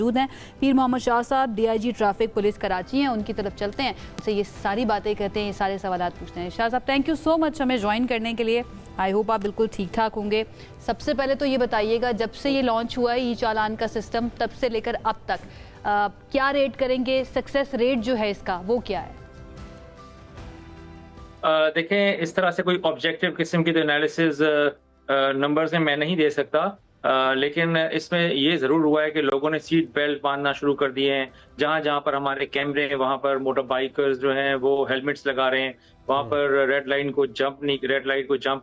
मौजूद हैं पीर मोहम्मद शाह साहब, डीआईजी ट्रैफिक पुलिस कराची हैं। उनकी तरफ चलते हैं, उनसे ये सारी बातें कहते हैं, ये सारे सवाल पूछते हैं। शाह साहब, थैंक यू सो मच हमें ज्वाइन करने के लिए। आई होप आप बिल्कुल ठीक ठाक होंगे। सबसे पहले तो ये बताइएगा, जब से ये लॉन्च हुआ है ई चालान का सिस्टम, तब से लेकर अब तक क्या रेट करेंगे, सक्सेस रेट जो है इसका वो क्या है? देखें, इस तरह से कोई ऑब्जेक्टिव किस्म की तो एनालिसिस नंबर्स में मैं नहीं दे सकता, लेकिन इसमें ये ज़रूर हुआ है कि लोगों ने सीट बेल्ट बांधना शुरू कर दिए हैं। जहाँ जहाँ पर हमारे कैमरे हैं वहाँ पर मोटर बाइकर्स जो हैं वो हेलमेट्स लगा रहे हैं, वहाँ पर रेड लाइट को जंप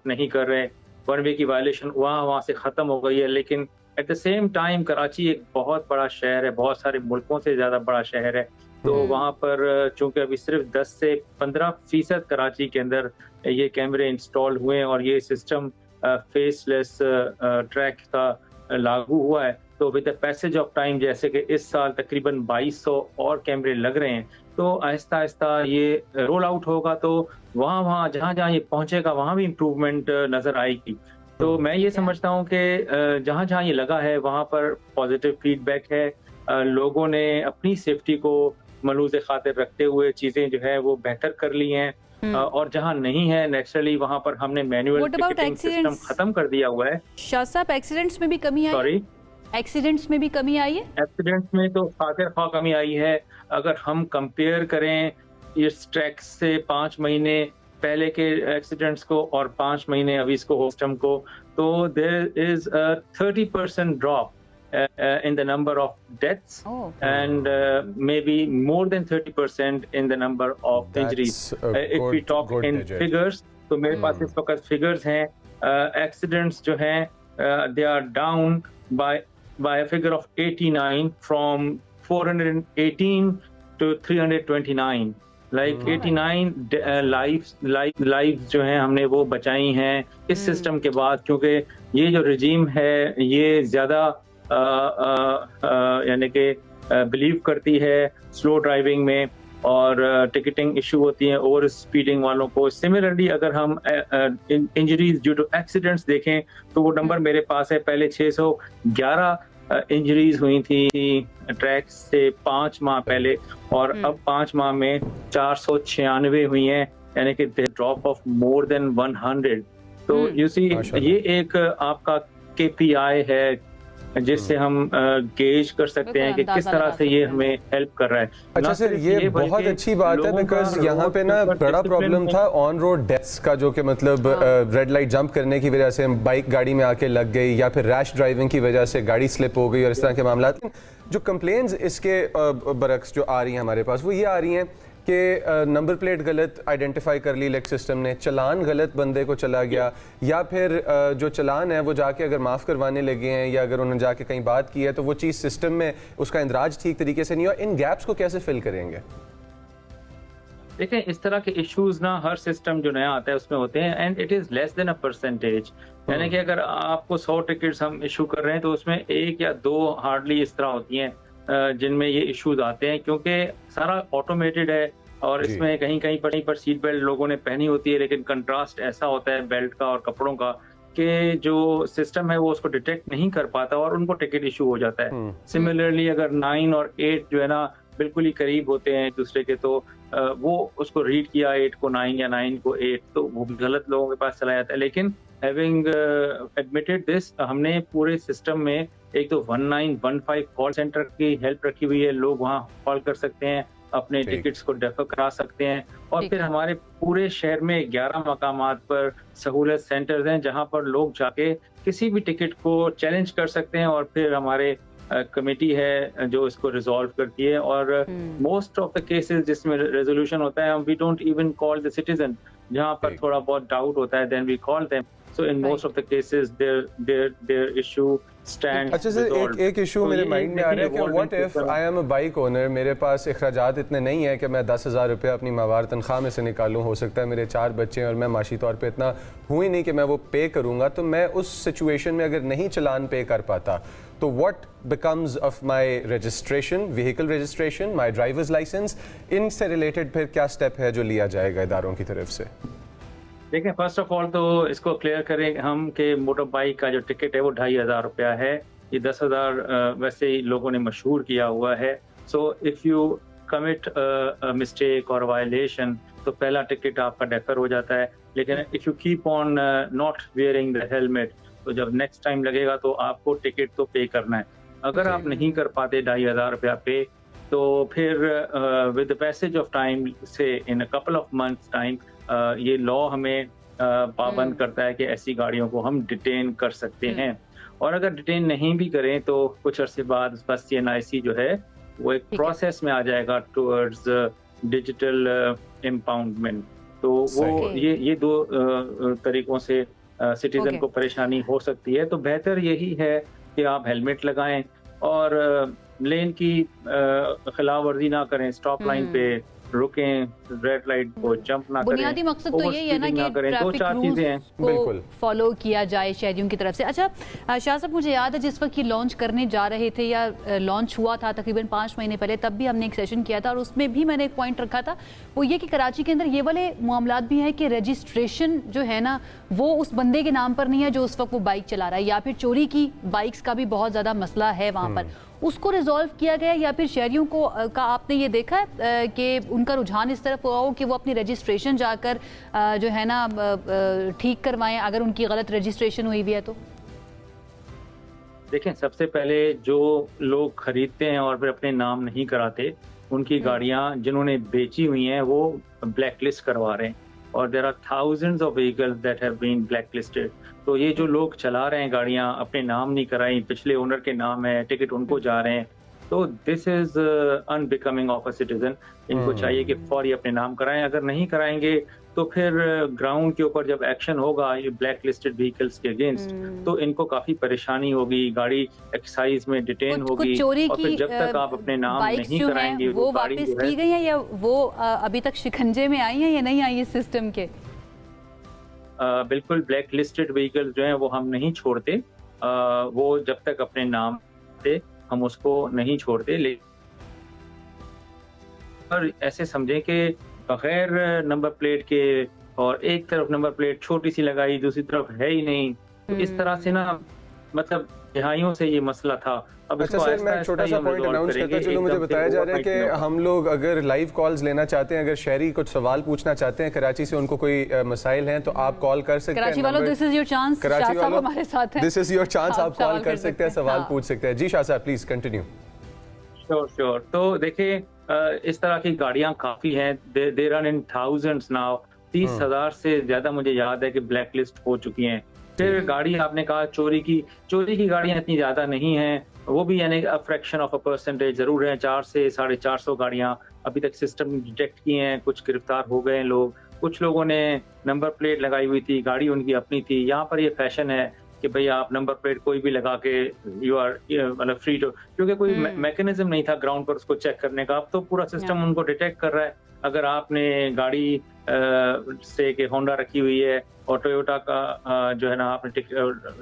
नहीं कर रहे। वन वे की वायलेशन वहाँ से ख़त्म हो गई है। लेकिन at the same time Karachi एक बहुत बड़ा शहर है, बहुत सारे मुल्कों से ज़्यादा बड़ा शहर है। तो वहाँ पर चूंकि अभी सिर्फ 10 से 15% कराची के अंदर ये कैमरे इंस्टॉल हुए हैं और ये सिस्टम फेसलेस ट्रैक का लागू हुआ है, तो with the passage of time, जैसे कि इस साल तकरीबन 2200 और कैमरे लग रहे हैं, तो आहिस्ता आहिस्ता ये रोल आउट होगा, तो वहाँ जहाँ जहाँ ये पहुंचेगा वहाँ भी इम्प्रूवमेंट नजर आएगी। तो मैं ये समझता हूँ कि जहाँ जहाँ ये लगा है वहाँ पर पॉजिटिव फीडबैक है। लोगों ने अपनी सेफ्टी को मलूज़ खातिर रखते हुए चीजें जो है वो बेहतर कर ली हैं। और जहाँ नहीं है नेचुरली वहाँ पर हमने मैनुअल टिकटिंग सिस्टम खत्म कर दिया हुआ है। शाह साहब, एक्सीडेंट्स में भी कमी आई? सॉरी, एक्सीडेंट्स में भी कमी आई है? एक्सीडेंट्स में तो खातिर खा कमी आई है। अगर हम कंपेयर करें इस ट्रैक से 5 महीने पहले के एक्सीडेंट्स को और 5 महीने अभी इसको सिस्टम को, तो there is a 30% drop in the number of deaths, and maybe more than 30% in the number of injuries. If we talk in figures, तो मेरे पास इस वक्त figures हैं, accidents जो हैं they are down by a figure of 89 from 418 to 329. Like 89 lives जो हैं हमने वो बचाई हैं इस सिस्टम के बाद, क्योंकि ये जो रजीम है ये ज्यादा यानी कि बिलीव करती है स्लो ड्राइविंग में, और टिकटिंग इशू होती है ओवर स्पीडिंग वालों को। सिमिलरली अगर हम इंजरीज ड्यू टू एक्सीडेंट्स देखें तो वो नंबर मेरे पास है, पहले 611 इंजरीज हुई थी ट्रैक से 5 माह पहले, और अब 5 माह में 496 हुई हैं, यानी कि ड्रॉप ऑफ मोर देन 100। तो यू सी, ये एक आपका KPI है जिससे हम गेज कर सकते हैं कि किस तरह से ये हमें हेल्प कर रहा है। अच्छा सर, ये बहुत अच्छी बात है, बिकॉज यहाँ पे ना बड़ा प्रॉब्लम था ऑन रोड डेथ्स का, जो कि मतलब रेड लाइट जंप करने की वजह से बाइक गाड़ी में आके लग गई, या फिर रैश ड्राइविंग की वजह से गाड़ी स्लिप हो गई, और इस तरह के मामला। जो कंप्लेंट्स इसके बरक्स जो आ रही हैं हमारे पास, वो ये आ रही हैं कि नंबर प्लेट गलत आइडेंटिफाई कर ली इलेक्ट सिस्टम ने, चलान गलत बंदे को चला गया, या फिर जो चलान है वो जाके अगर माफ़ करवाने लगे हैं, या अगर उन्होंने जाके कहीं बात की है तो वो चीज़ सिस्टम में उसका इंदराज ठीक तरीके से नहीं हुआ। इन गैप्स को कैसे फिल करेंगे? देखें, इस तरह के इश्यूज ना हर सिस्टम जो नया आता है उसमें होते हैं, and it is less than a percentage. यानी कि अगर आपको 100 टिकट्स हम इशू कर रहे हैं तो उसमें 1 या 2 हार्डली इस तरह होती हैं जिनमें ये इश्यूज आते हैं, क्योंकि सारा ऑटोमेटेड है और इसमें कहीं कहीं पर सीट बेल्ट लोगों ने पहनी होती है, लेकिन कंट्रास्ट ऐसा होता है बेल्ट का और कपड़ों का कि जो सिस्टम है वो उसको डिटेक्ट नहीं कर पाता और उनको टिकट इशू हो जाता है। सिमिलरली अगर 9 और 8 जो है ना बिल्कुल ही करीब होते हैं एक दूसरे के, तो वो उसको रीड किया 8 को 9 या 9 को 8, तो वो भी गलत लोगों के पास चला जाता है। लेकिन हैविंग एडमिटेड दिस, हमने पूरे सिस्टम में एक तो 1915 कॉल सेंटर की हेल्प रखी हुई है, लोग वहाँ कॉल कर सकते हैं, अपने टिकट्स को डेफर करा सकते हैं, और फिर हमारे पूरे शहर में 11 मकामात पर सहूलत सेंटर्स हैं जहाँ पर लोग जाके किसी भी टिकट को चैलेंज कर सकते हैं, और फिर हमारे कमेटी है जो इसको रिजॉल्व करती है। और मोस्ट ऑफ द केसेस जिसमें रेजोल्यूशन होता है, we don't even call the citizen, जहाँ पर थोड़ा बहुत डाउट होता है then we call them. So in most of the cases their issue stands. अच्छा सर, एक इशू मेरे माइंड में आ रहा है कि what if I am a bike owner, मेरे पास अखराजात इतने नहीं है कि मैं 10,000 रुपये अपनी माहवार तनख्वाह में से निकालूं, हो सकता है मेरे 4 बच्चे हैं और मैं माशी तौर पे इतना हूँ ही नहीं कि मैं वो पे करूँगा, तो मैं उस सिचुएशन में अगर नहीं चलान पे कर पाता तो what becomes of my registration, vehicle registration, my driver's licence, इनसे रिलेटेड फिर क्या स्टेप है जो लिया जाएगा इदारों की तरफ से? देखिए, फर्स्ट ऑफ ऑल तो इसको क्लियर करें हम कि मोटर बाइक का जो टिकट है वो 2,500 रुपया है, ये 10,000 वैसे ही लोगों ने मशहूर किया हुआ है। So if you commit mistake और वायलेशन तो पहला टिकट आपका डेफर हो जाता है। लेकिन if you keep on not wearing the helmet तो जब नेक्स्ट टाइम लगेगा तो आपको टिकट तो पे करना है। अगर आप नहीं कर पाते 2,500 रुपया पे तो फिर with the passage of time से in a couple of months time ये लॉ हमें पाबंद करता है कि ऐसी गाड़ियों को हम डिटेन कर सकते हैं। और अगर डिटेन नहीं भी करें तो कुछ अरसे बाद उसका CNIC जो है वो एक प्रोसेस में आ जाएगा टुवर्ड्स डिजिटल इम्पाउंडमेंट। तो वो ये दो तरीकों से सिटीजन को परेशानी हो सकती है। तो बेहतर यही है कि आप हेलमेट लगाएं और लेन की खिलाफ वर्जी ना करें, स्टॉप लाइन पे रुकें, रेड लाइट को जंप ना करें। बुनियादी मकसद तो यही है ना कि ट्रैफिक रूल्स को फॉलो किया जाए शहरियों की तरफ से। अच्छा शाह साहब, मुझे याद है जिस वक्त ये लॉन्च करने जा रहे थे या लॉन्च हुआ था तकरीबन 5 महीने पहले, तब भी हमने एक सेशन किया था और उसमें भी मैंने एक पॉइंट रखा था, वो ये कि कराची के अंदर ये वाले मामलात भी हैं कि रजिस्ट्रेशन जो है ना वो उस बंदे के नाम पर नहीं है जो उस वक्त वो बाइक चला रहा है, या फिर चोरी की बाइक्स का भी बहुत ज़्यादा मसला है वहाँ पर। उसको रिजॉल्व किया गया या फिर शहरियों को का आपने ये देखा है कि उनका रुझान इस तरफ हुआ हो कि वो अपनी रजिस्ट्रेशन जाकर जो है ना ठीक करवाएं अगर उनकी गलत रजिस्ट्रेशन हुई हुई है तो? देखें, सबसे पहले जो लोग खरीदते हैं और फिर अपने नाम नहीं कराते उनकी गाड़ियां जिन्होंने बेची हुई हैं वो ब्लैक लिस्ट करवा रहे हैं और there are thousands of vehicles that have been blacklisted. तो ये जो लोग चला रहे हैं गाड़ियां, अपने नाम नहीं कराई, पिछले ओनर के नाम है, टिकट उनको जा रहे हैं, तो this is unbecoming of a citizen. इनको चाहिए कि फौरी अपने नाम कराएं। अगर नहीं कराएंगे तो फिर ग्राउंड के ऊपर जब एक्शन होगा ये ब्लैक लिस्टेड व्हीकल्स के अगेंस्ट तो इनको काफी परेशानी होगी, गाड़ी एक्साइज में डिटेन होगी और फिर जब तक आप अपने नाम नहीं कराएंगे वो वापस की गई है या वो अभी तक शिकंजे में आई है या नहीं आई इस सिस्टम के? बिल्कुल, ब्लैक लिस्टेड व्हीकल्स जो हैं वो हम नहीं छोड़ते, वो जब तक अपने नाम से हम उसको नहीं छोड़ते। लेकिन और ऐसे समझें कि बगैर नंबर प्लेट के और एक तरफ नंबर प्लेट छोटी सी लगाई दूसरी तरफ है ही नहीं, तो इस तरह से ना मतलब दिहाइयों से ये मसला था। अब अच्छा सर, मैं छोटा सा पॉइंट अनाउंस करता चलूं। मुझे बताया जा रहा है कि हम लोग अगर लाइव कॉल्स लेना चाहते हैं, अगर शहरी कुछ सवाल पूछना चाहते हैं कराची से, उनको कोई मसाइल हैं तो आप कॉल कर सकते हैं। कराची वालों, this is your chance. Karachi वालों हमारे साथ हैं, दिस इज योर चांस, आप कॉल कर सकते हैं, सवाल पूछ सकते हैं। जी शाह साहब, प्लीज कंटिन्यू। श्योर। तो देखिए, इस तरह की गाड़ियां काफी हैं, they run in thousands now. 30,000 से ज्यादा मुझे याद है कि ब्लैक लिस्ट हो चुकी हैं। फिर गाड़ी आपने कहा चोरी की गाड़ियां इतनी ज्यादा नहीं हैं, वो भी यानी फ्रैक्शन ऑफ अ परसेंटेज जरूर है। 400 से 450 गाड़ियां अभी तक सिस्टम ने डिटेक्ट की हैं, कुछ गिरफ्तार हो गए लोग, कुछ लोगों ने नंबर प्लेट लगाई हुई थी, गाड़ी उनकी अपनी थी। यहाँ पर ये फैशन है कि भाई आप नंबर प्लेट कोई भी लगा के यू आर मतलब फ्री टू, क्योंकि कोई मैकेनिज्म नहीं था ग्राउंड पर उसको चेक करने का। अब तो पूरा सिस्टम उनको डिटेक्ट कर रहा है। अगर आपने गाड़ी से के होंडा रखी हुई है और टोयोटा का जो है ना आपने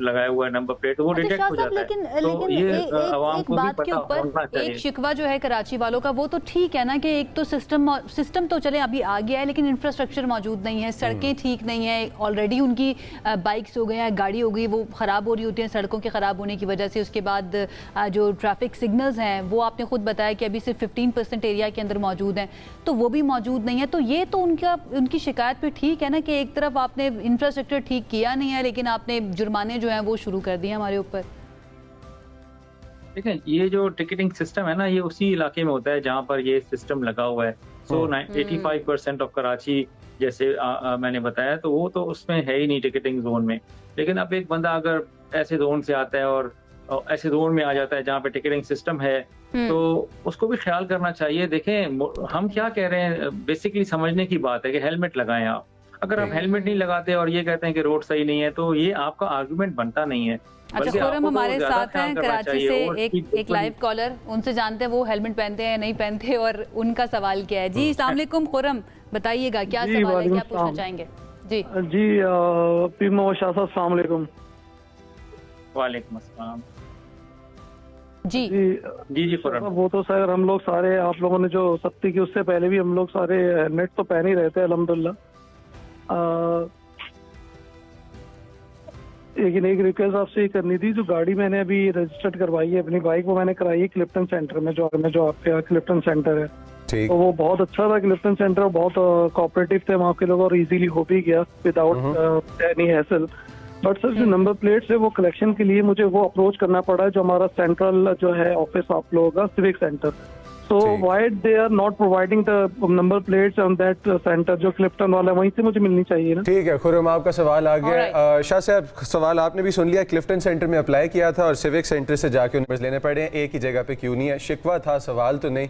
लगाया हुआ है नंबर प्लेट, वो डिटेक्ट हो जाता है। तो ये आवाम को भी पता होना चाहिए। एक शिकवा जो है कराची वालों का वो तो ठीक है ना कि एक तो सिस्टम तो चले अभी आ गया है लेकिन इंफ्रास्ट्रक्चर मौजूद नहीं है, सड़कें ठीक नहीं है, ऑलरेडी उनकी बाइक्स हो गए हैं, गाड़ी हो गई, वो खराब हो रही होती है सड़कों के खराब होने की वजह से। उसके बाद जो ट्रैफिक सिग्नल्स हैं वो आपने खुद बताया कि अभी सिर्फ 15% एरिया के अंदर मौजूद हैं, तो वो भी मौजूद नहीं है। तो ये तो उनकी शिकायत पे ठीक है ना कि एक तरफ आपने इंफ्रास्ट्रक्चर ठीक किया नहीं है लेकिन आपने जुर्माने जो हैं वो शुरू कर दिए हमारे ऊपर। देखें, ये जो टिकटिंग सिस्टम है ना ये उसी इलाके में होता है जहाँ पर ये सिस्टम लगा हुआ है। सो 85% ऑफ कराची जैसे मैंने बताया, तो वो तो उसमें है ही नहीं टिकटिंग जोन में। लेकिन अब एक बंदा अगर ऐसे जोन से आता है और ऐसे जोन में आ जाता है जहाँ पे टिकटिंग सिस्टम है तो उसको भी ख्याल करना चाहिए। देखें, हम क्या कह रहे हैं, बेसिकली समझने की बात है कि हेलमेट लगाएं आप। अगर आप हेलमेट नहीं लगाते और ये कहते हैं कि रोड सही नहीं है तो ये आपका आर्गुमेंट बनता नहीं है। अच्छा खुरम हमारे साथ हैं कराची से एक लाइव कॉलर, उनसे जानते हैं वो हेलमेट पहनते हैं नहीं पहनते और उनका सवाल क्या है। जी अस्सलाम वालेकुम खुरम, बताइएगा क्या सवाल है, क्या पूछना चाहेंगे? जी पीर मोहम्मद शाह साहब, अस्सलाम वालेकुम। वालेकुम अस्सलाम। जी खुरम। वो तो सर हम लोग सारे, आप लोगों ने जो सख्ती की उससे पहले भी हम लोग सारे हेलमेट तो पहन ही रहते हैं अल्हम्दुलिल्लाह। लेकिन एक रिक्वेस्ट आपसे ये करनी थी, जो गाड़ी मैंने अभी रजिस्टर्ड करवाई है अपनी बाइक, वो मैंने कराई है क्लिफ्टन सेंटर में, जो आपके यहाँ क्लिफ्टन सेंटर है। ठीक। तो वो बहुत अच्छा था क्लिफ्टन सेंटर, बहुत कोऑपरेटिव थे वहाँ के लोग और इजीली हो भी गया without any hassle. But sir जो नंबर प्लेट्स है वो कलेक्शन के लिए मुझे वो अप्रोच करना पड़ा, जो हमारा सेंट्रल जो है ऑफिस आप लोगों का civic centre. So why they are not providing the number plates on that center जो क्लिफ्टन वाला, वहीं से मुझे मिलनी चाहिए ना। ठीक है खुर्रम, आपका सवाल आ गया। शाह साहब, सवाल आपने भी सुन लिया। क्लिफ्टन सेंटर में अप्लाई किया था और सिविक सेंटर से जाके नंबर्स लेने पड़े हैं, एक ही जगह पे क्यों नहीं है? शिकवा था, सवाल तो नहीं।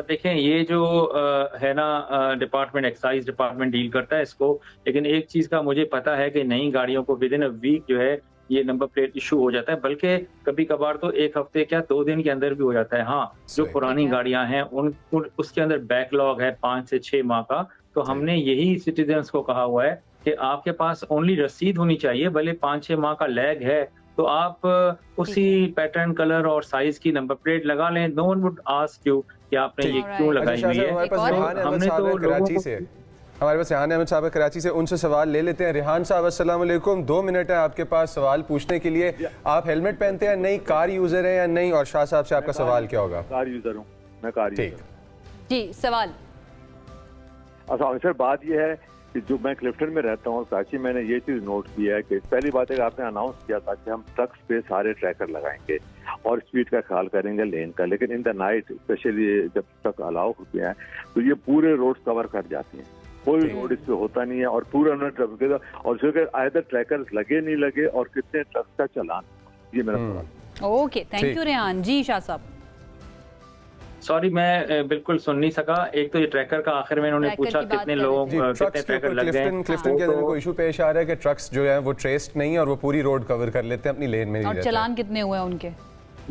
देखें, ये जो है ना डिपार्टमेंट, एक्साइज डिपार्टमेंट डील करता है इसको, लेकिन एक चीज का मुझे पता है कि नई गाड़ियों को विद इन अ वीक जो है ये नंबर प्लेट इशू हो जाता है, बल्कि कभी कभार तो एक हफ्ते क्या 2 दिन के अंदर भी हो जाता है। हाँ, जो पुरानी गाड़ियां हैं उसके अंदर बैकलॉग है 5 से 6 माह का। तो हमने यही सिटीजन्स को कहा हुआ है कि आपके पास ओनली रसीद होनी चाहिए, भले 5-6 माह का लैग है तो आप उसी पैटर्न, कलर और साइज की नंबर प्लेट लगा लें। No one would ask you कि आपने ये क्यों लगाई हुई है। हमने तो कराची से, हमारे पास रेहान अहमद साहब कराची से, उनसे सवाल ले लेते हैं। रेहान साहब अस्सलाम वालेकुम, 2 मिनट है आपके पास सवाल पूछने के लिए। आप हेलमेट पहनते हैं नहीं, कार यूजर है या नहीं, और शाह साहब से आपका सवाल क्या होगा? कार यूजर हूँ मैं, कार यूजर। जी सवाल। अच्छा सर, बात ये है कि जो मैं क्लिफ्टन में रहता हूँ कराची, मैंने ये चीज नोट किया है कि पहली बात है आपने अनाउंस किया था कि हम ट्रक्स पे सारे ट्रैकर लगाएंगे और स्पीड का ख्याल करेंगे, लेन का, लेकिन इन द नाइट स्पेशली जब ट्रक अलाउ होते हैं तो ये पूरे रोड कवर कर जाती हैं, कोई रोड इस पे होता नहीं है और पूरा उन्होंने और जो आयदर ट्रैकर्स लगे नहीं लगे और कितने ट्रक्स का चलान, ये मेरा सवाल। Okay, thank you Rehan. जी शाह साहब। सॉरी, मैं बिल्कुल सुन नहीं सका। एक तो ये ट्रैकर का आखिर में इन्होंने पूछा कितने लोगों कितने ट्रैकर लग गए। क्लिफ्टन के अंदर कोई इशू पेश आ रहा है कि ट्रक्स जो है वो ट्रेस्ड नहीं है और वो पूरी रोड कवर कर लेते हैं, अपनी लेन में नहीं रहते। और चलान कितने हुए उनके?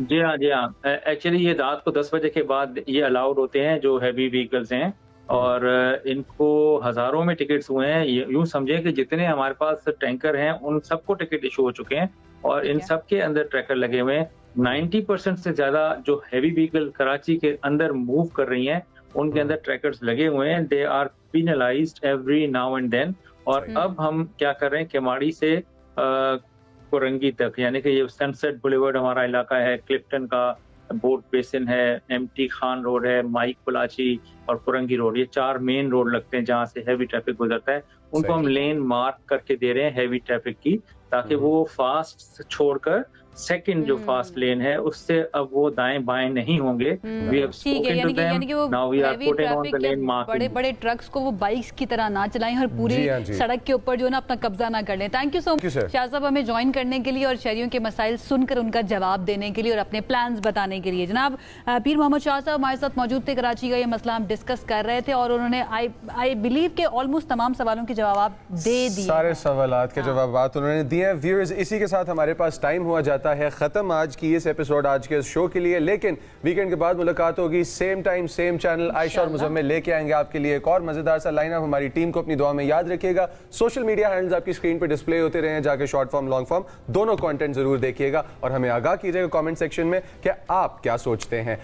जी हाँ, जी हाँ। एक्चुअली ये रात को 10 बजे के बाद ये अलाउड होते हैं जो हैवी व्हीकल्स हैं, और इनको हजारों में टिकट्स हुए हैं। यूं समझे कि जितने हमारे पास टैंकर हैं उन सबको टिकट इशू हो चुके हैं और इन सब के अंदर ट्रैकर लगे हुए हैं। 90% से ज्यादा जो हैवी व्हीकल कराची के अंदर मूव कर रही हैं उनके अंदर ट्रैकर्स लगे हुए हैं। They are penalized every now and then. और अब हम क्या कर रहे हैं, केमाड़ी से कोरंगी तक, यानी कि ये सनसेट बुलेवर्ड हमारा इलाका है, क्लिफ्टन का बोट बेसिन है, एमटी खान रोड है, माइक कुलाची और कुरंगी रोड, ये 4 मेन रोड लगते हैं जहाँ से हैवी ट्रैफिक गुजरता है। उनको हम लेन मार्क करके दे रहे हैं हैवी ट्रैफिक की, ताकि वो फास्ट छोड़कर सेकंड जो फास्ट लेन है उससे अब वो दाएं बाएं नहीं होंगे। ठीक है, यानी कि वो हैवी ट्रैफिक के बड़े बड़े ट्रक्स को वो बाइक्स की तरह ना चलाएं और पूरी सड़क के ऊपर जो ना अपना कब्जा ना कर लें। Thank you so much Shah साहब हमें ज्वाइन करने के लिए और शहरियों के मसाइल सुनकर उनका जवाब देने के लिए और अपने प्लान्स बताने के लिए। जनाब पीर मोहम्मद शाह साहब हमारे साथ मौजूद थे, कराची का ये मसला हम डिस्कस कर रहे थे और उन्होंने आई बिलीव के ऑलमोस्ट तमाम सवालों के जवाब दे दिए, सारे सवालात के जवाब उन्होंने दिए। व्यूअर्स, इसी के साथ हमारे पास टाइम हुआ जाता है खत्म आज की इस एपिसोड, आज के इस शो के लिए। लेकिन वीकेंड के बाद मुलाकात होगी, same time same channel. Ayesha और मुजम्मिल लेके आएंगे आपके लिए एक और मजेदार सा लाइनअप। हमारी टीम को अपनी दुआ में याद रखिएगा। सोशल मीडिया हैंडल्स आपकी स्क्रीन पर डिस्प्ले होते रहे, जाके शॉर्ट फॉर्म लॉन्ग फॉर्म दोनों कंटेंट जरूर देखिएगा और हमें आगाह कीजिएगा कमेंट सेक्शन में कि आप क्या सोचते हैं।